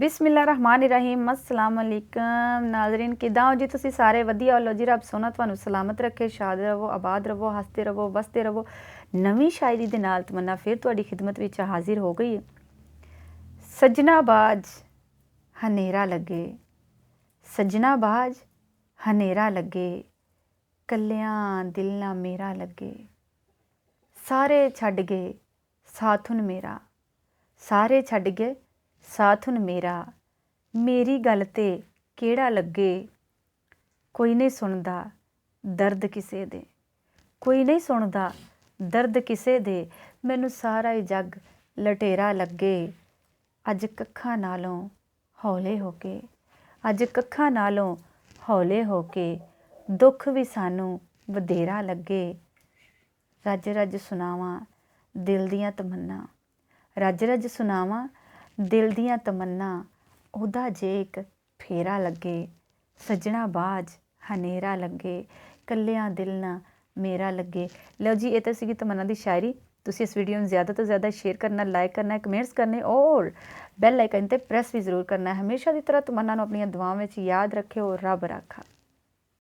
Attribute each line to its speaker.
Speaker 1: बिस्मिल्लाहिर्रहमानिर्रहीम अस्सलाम वालेकुम नाज़रीन किदां हो जी तुसी सारे वधिया हो जी। रब सोना तुहानू सलामत रखे, शाद रवो, आबाद रवो, हसते रवो, बसते रवो। नवीं शायरी दे नाल तमन्ना फिर तुहाडी खिदमत विच हाजिर हो गई है। सजना बाज हनेरा लगे, सजना बाज हनेरा लगे, कल्लियां दिल ना मेरा लगे। सारे छड्ड गए साथ हुण मेरा, सारे छड्ड गए साथ हुण मेरा। मेरी गल ते केड़ा लगे, कोई नहीं सुनदा दर्द किसे दे, कोई नहीं सुनदा दर्द किसे दे। मैनू सारा ही जग लटेरा लगे, अज कक्खां नालों हौले हो के, अज कक्खां नालों हौले हो के। दुख भी सानू वधेरा लगे, रज रज सुनावां दिल दियां तमन्ना, रज रज सुनावां दिल दियां तमन्ना। ओहदा जे एक फेरा लगे, सजना बाज हनेरा लगे, कल्लियां दिल ना मेरा लगे। लो जी, ये तो सी तमन्ना दी शायरी। तुसी इस वीडियो में ज़्यादा तो ज़्यादा शेयर करना, लाइक करना, कमेंट्स करने और बैल आइकन ते प्रेस भी जरूर करना है। हमेशा की तरह तमन्ना नूं अपनी दुआवां में याद रखे और रब रखा।